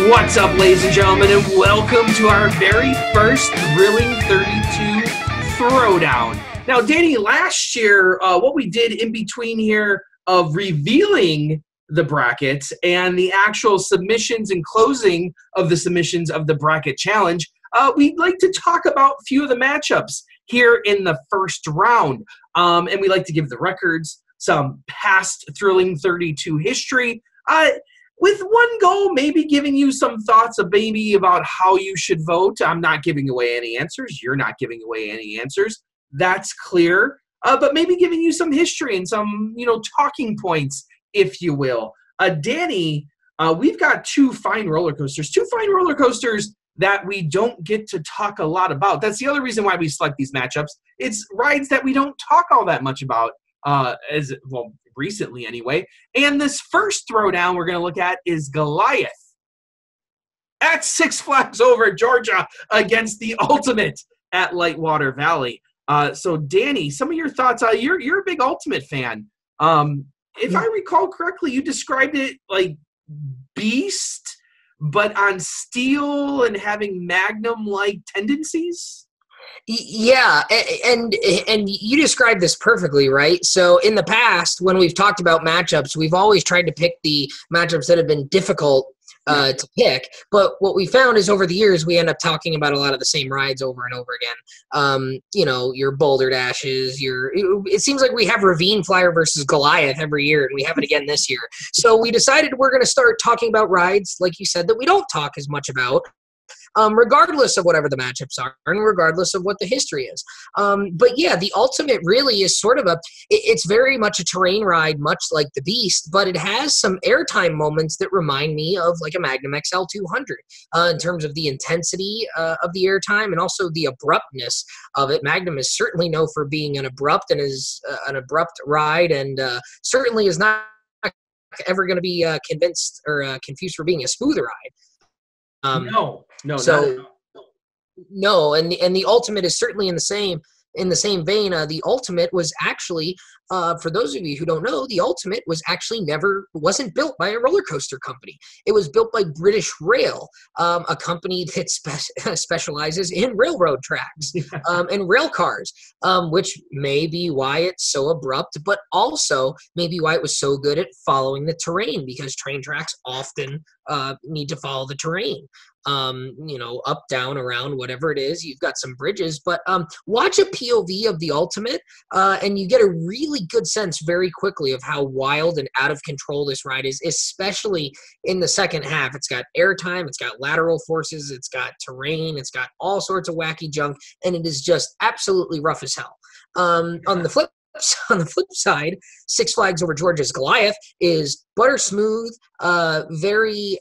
What's up, ladies and gentlemen, and welcome to our very first Thrilling 32 Throwdown. Now, Danny, last year, what we did in between here of revealing the brackets and the actual submissions and closing of the submissions of the bracket challenge, we'd like to talk about a few of the matchups here in the first round. And we like to give the records, some past Thrilling 32 history, with one goal, maybe giving you some thoughts of maybe about how you should vote. I'm not giving away any answers. You're not giving away any answers. That's clear. But maybe giving you some history and some, talking points, if you will. Danny, we've got two fine roller coasters that we don't get to talk a lot about. That's the other reason why we select these matchups. It's rides that we don't talk all that much about, recently anyway. And this first throwdown we're going to look at is Goliath at Six Flags Over Georgia against the Ultimate at Lightwater Valley. So Danny, some of your thoughts. You're a big Ultimate fan. If I recall correctly, you described it like Beast, but on steel and having Magnum-like tendencies. Yeah, and you described this perfectly, right? So in the past, when we've talked about matchups, we've always tried to pick the matchups that have been difficult to pick. But what we found is over the years, we end up talking about a lot of the same rides over and over again. Your Boulder Dashes, it seems like we have Ravine Flyer versus Goliath every year, and we have it again this year. So we decided we're going to start talking about rides, like you said, that we don't talk as much about. Regardless of whatever the matchups are and regardless of what the history is. But yeah, the Ultimate really is sort of it's very much a terrain ride, much like the Beast, but it has some airtime moments that remind me of like a Magnum XL 200 in terms of the intensity of the airtime and also the abruptness of it. Magnum is certainly known for being an abrupt ride and certainly is not ever going to be convinced or confused for being a smooth ride. No, and the Ultimate is certainly in the same vein. The Ultimate was actually, for those of you who don't know, the Ultimate was actually wasn't built by a roller coaster company. It was built by British Rail, a company that specializes in railroad tracks and rail cars, which may be why it's so abrupt, but also maybe why it was so good at following the terrain, because train tracks often need to follow the terrain. Up, down, around, whatever it is. You've got some bridges, but watch a POV of the Ultimate, and you get a really good sense very quickly of how wild and out of control this ride is, especially in the second half. It's got airtime, it's got lateral forces, it's got terrain, it's got all sorts of wacky junk, and it is just absolutely rough as hell. On the flip side, Six Flags Over Georgia's Goliath is butter smooth, very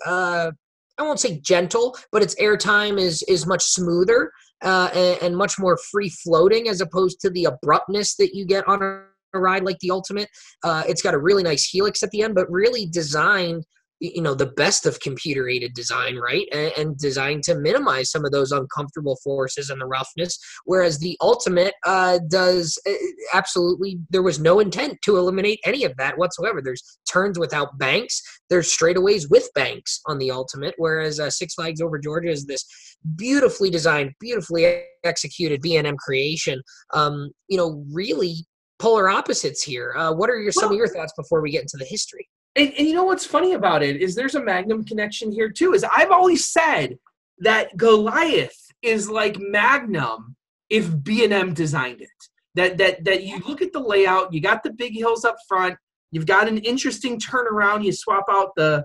I won't say gentle, but its airtime is much smoother and much more free-floating as opposed to the abruptness that you get on a ride like the Ultimate. It's got a really nice helix at the end, but really designed, the best of computer-aided design, right? And designed to minimize some of those uncomfortable forces and the roughness, whereas the Ultimate does absolutely, there was no intent to eliminate any of that whatsoever. There's turns without banks. There's straightaways with banks on the Ultimate, whereas Six Flags Over Georgia is this beautifully designed, beautifully executed B&M creation. Really polar opposites here. What are some of your thoughts before we get into the history? And you know what's funny about it is there's a Magnum connection here too. Is I've always said that Goliath is like Magnum if B&M designed it. That you look at the layout, you got the big hills up front, you've got an interesting turnaround, you swap out the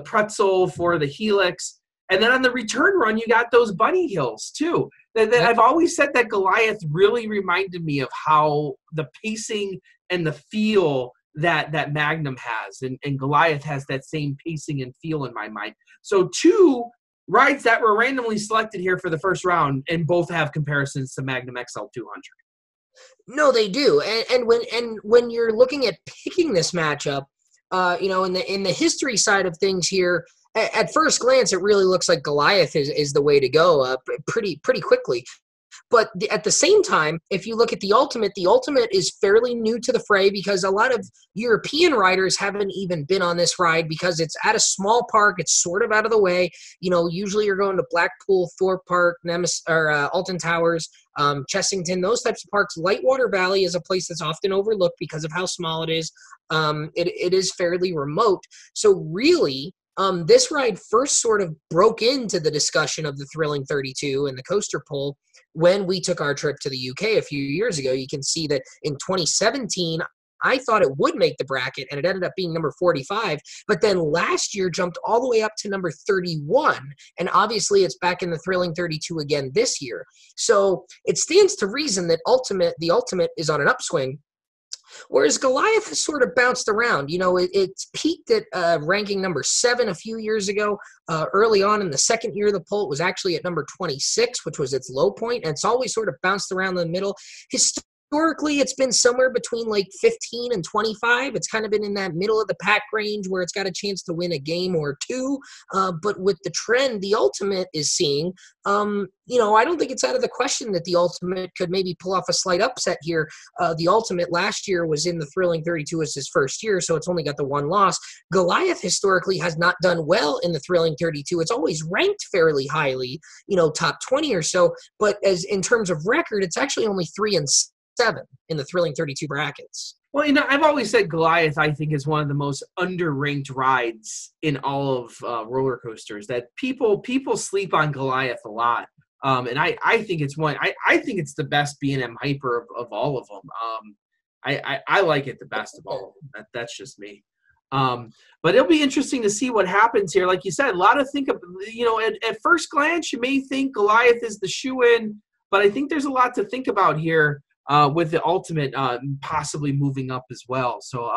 pretzel for the helix, and then on the return run you got those bunny hills too. That I've always said that Goliath really reminded me of how the pacing and the feel that Magnum has, and Goliath has that same pacing and feel in my mind. So two rides that were randomly selected here for the first round, and both have comparisons to Magnum XL 200. No, they do. And when you're looking at picking this matchup, in the history side of things here, at first glance, it really looks like Goliath is the way to go pretty quickly. But at the same time, if you look at the Ultimate is fairly new to the fray because a lot of European riders haven't even been on this ride because it's at a small park. It's sort of out of the way. Usually you're going to Blackpool, Thorpe Park, Alton Towers, Chessington, those types of parks. Lightwater Valley is a place that's often overlooked because of how small it is. It is fairly remote. So really, this ride first sort of broke into the discussion of the Thrilling 32 and the coaster poll when we took our trip to the UK a few years ago. You can see that in 2017, I thought it would make the bracket, and it ended up being number 45. But then last year jumped all the way up to number 31. And obviously it's back in the Thrilling 32 again this year. So it stands to reason that the Ultimate is on an upswing. Whereas Goliath has sort of bounced around. It's peaked at ranking number 7 a few years ago. Early on in the second year of the poll, it was actually at number 26, which was its low point, and it's always sort of bounced around the middle. Historically, it's been somewhere between like 15 and 25. It's kind of been in that middle of the pack range where it's got a chance to win a game or two. But with the trend the Ultimate is seeing, I don't think it's out of the question that the Ultimate could maybe pull off a slight upset here. The Ultimate last year was in the Thrilling 32 as his first year, so it's only got the one loss. Goliath historically has not done well in the Thrilling 32. It's always ranked fairly highly, top 20 or so. But as in terms of record, it's actually only 3 and 7 in the Thrilling 32 brackets. Well, I've always said Goliath, I think, is one of the most underranked rides in all of roller coasters. That people sleep on Goliath a lot, and I think it's one. I think it's the best B&M hyper of all of them. I like it the best of all of them. That's just me. But it'll be interesting to see what happens here. Like you said, a lot of at first glance you may think Goliath is the shoe-in, but I think there's a lot to think about here. With the Ultimate possibly moving up as well. So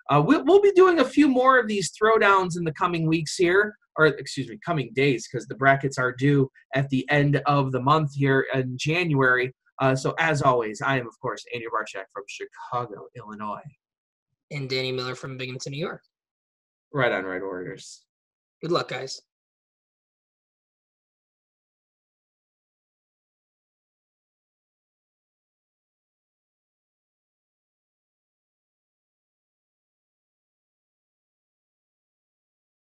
we'll be doing a few more of these throwdowns in the coming weeks here, or excuse me, coming days, because the brackets are due at the end of the month here in January. So as always, I am, of course, Andy Barchak from Chicago, Illinois. And Danny Miller from Binghamton, New York. Right on, Red Warriors. Good luck, guys.